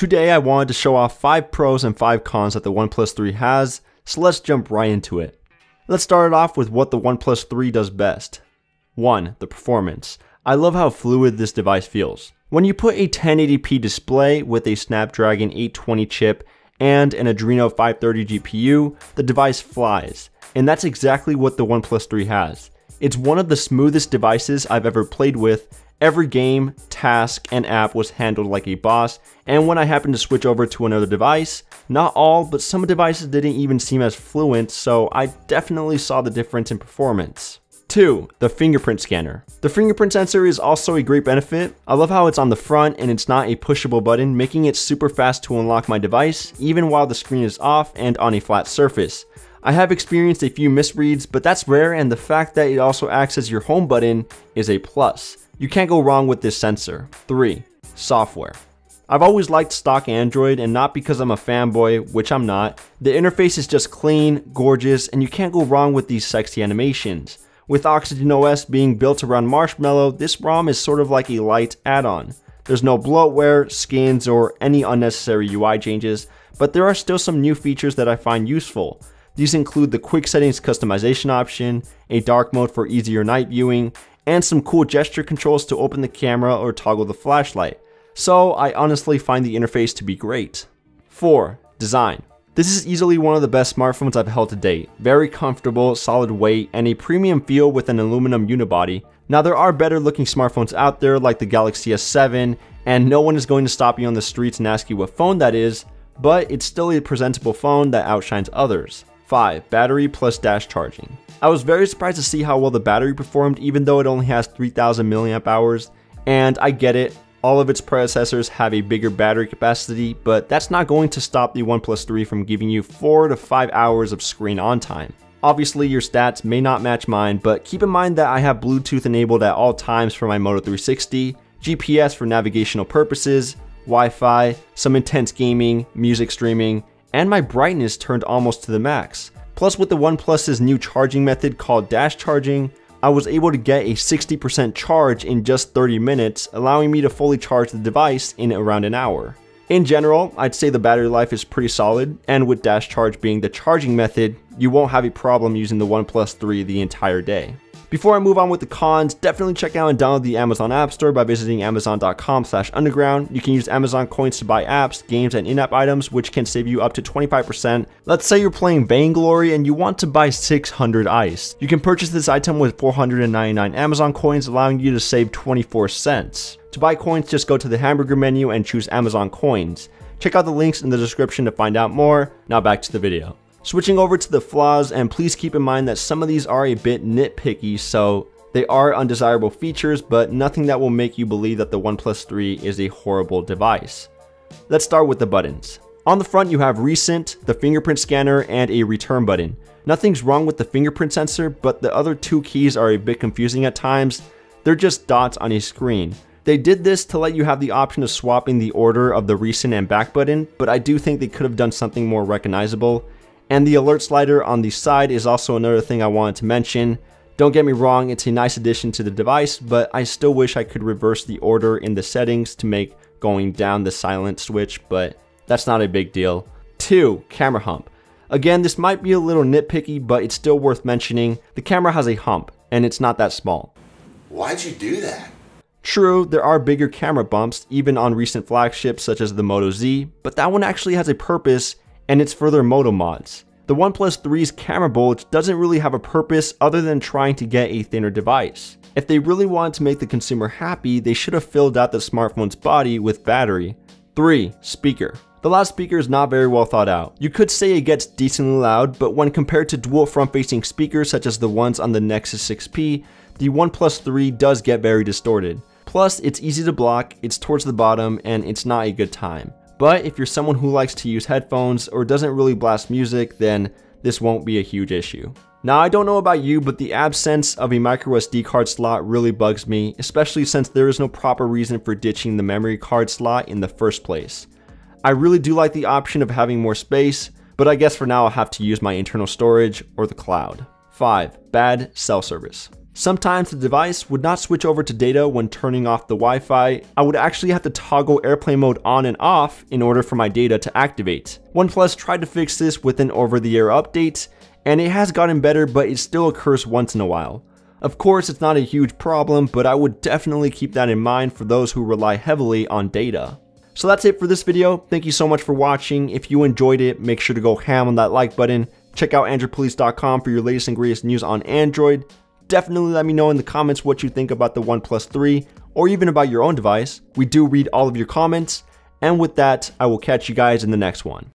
Today I wanted to show off 5 pros and 5 cons that the OnePlus 3 has, so let's jump right into it. Let's start it off with what the OnePlus 3 does best. 1. The performance. I love how fluid this device feels. When you put a 1080p display with a Snapdragon 820 chip and an Adreno 530 GPU, the device flies. And that's exactly what the OnePlus 3 has. It's one of the smoothest devices I've ever played with. Every game, task, and app was handled like a boss, and when I happened to switch over to another device, not all, but some devices didn't even seem as fluent, so I definitely saw the difference in performance. 2. The fingerprint scanner. The fingerprint sensor is also a great benefit. I love how it's on the front and it's not a pushable button, making it super fast to unlock my device, even while the screen is off and on a flat surface. I have experienced a few misreads, but that's rare, and the fact that it also acts as your home button is a plus. You can't go wrong with this sensor. 3. Software. I've always liked stock Android, and not because I'm a fanboy, which I'm not. The interface is just clean, gorgeous, and you can't go wrong with these sexy animations. With Oxygen OS being built around Marshmallow, this ROM is sort of like a light add-on. There's no bloatware, skins, or any unnecessary UI changes, but there are still some new features that I find useful. These include the quick settings customization option, a dark mode for easier night viewing, and some cool gesture controls to open the camera or toggle the flashlight. So I honestly find the interface to be great. 4. Design. This is easily one of the best smartphones I've held to date. Very comfortable, solid weight, and a premium feel with an aluminum unibody. Now there are better looking smartphones out there like the Galaxy S7, and no one is going to stop you on the streets and ask you what phone that is, but it's still a presentable phone that outshines others. 5. Battery plus dash charging. I was very surprised to see how well the battery performed, even though it only has 3000 mAh, and I get it, all of its predecessors have a bigger battery capacity, but that's not going to stop the OnePlus 3 from giving you 4 to 5 hours of screen on time. Obviously your stats may not match mine, but keep in mind that I have Bluetooth enabled at all times for my Moto 360, GPS for navigational purposes, Wi-Fi, some intense gaming, music streaming, and my brightness turned almost to the max. Plus, with the OnePlus's new charging method called dash charging, I was able to get a 60% charge in just 30 minutes, allowing me to fully charge the device in around an hour. In general, I'd say the battery life is pretty solid, and with dash charge being the charging method, you won't have a problem using the OnePlus 3 the entire day. Before I move on with the cons, definitely check out and download the Amazon App Store by visiting amazon.com/underground. You can use Amazon coins to buy apps, games, and in-app items, which can save you up to 25%. Let's say you're playing Vainglory and you want to buy 600 ice. You can purchase this item with 499 Amazon coins, allowing you to save 24 cents. To buy coins, just go to the hamburger menu and choose Amazon coins. Check out the links in the description to find out more. Now back to the video. Switching over to the flaws, and please keep in mind that some of these are a bit nitpicky, so they are undesirable features, but nothing that will make you believe that the OnePlus 3 is a horrible device. Let's start with the buttons. On the front you have Recent, the fingerprint scanner, and a return button. Nothing's wrong with the fingerprint sensor, but the other 2 keys are a bit confusing at times. They're just dots on a screen. They did this to let you have the option of swapping the order of the recent and back button, but I do think they could have done something more recognizable. And the alert slider on the side is also another thing I wanted to mention. Don't get me wrong, it's a nice addition to the device, but I still wish I could reverse the order in the settings to make going down the silent switch, but that's not a big deal. 2. Camera hump. Again, this might be a little nitpicky, but it's still worth mentioning. The camera has a hump, and it's not that small. Why'd you do that? True, there are bigger camera bumps, even on recent flagships such as the Moto Z, but that one actually has a purpose, and it's for their Moto mods. The OnePlus 3's camera bulge doesn't really have a purpose other than trying to get a thinner device. If they really wanted to make the consumer happy, they should have filled out the smartphone's body with battery. 3. Speaker. The last speaker is not very well thought out. You could say it gets decently loud, but when compared to dual front-facing speakers such as the ones on the Nexus 6P, the OnePlus 3 does get very distorted. Plus, it's easy to block, it's towards the bottom, and it's not a good time. But if you're someone who likes to use headphones or doesn't really blast music, then this won't be a huge issue. Now, I don't know about you, but the absence of a microSD card slot really bugs me, especially since there is no proper reason for ditching the memory card slot in the first place. I really do like the option of having more space, but I guess for now I'll have to use my internal storage or the cloud. 5. Bad cell service. Sometimes the device would not switch over to data when turning off the Wi-Fi. I would actually have to toggle airplane mode on and off in order for my data to activate. OnePlus tried to fix this with an over-the-air update, and it has gotten better, but it still occurs once in a while. Of course, it's not a huge problem, but I would definitely keep that in mind for those who rely heavily on data. So that's it for this video. Thank you so much for watching. If you enjoyed it, make sure to go ham on that like button. Check out AndroidPolice.com for your latest and greatest news on Android. Definitely let me know in the comments what you think about the OnePlus 3 or even about your own device. We do read all of your comments. And with that, I will catch you guys in the next one.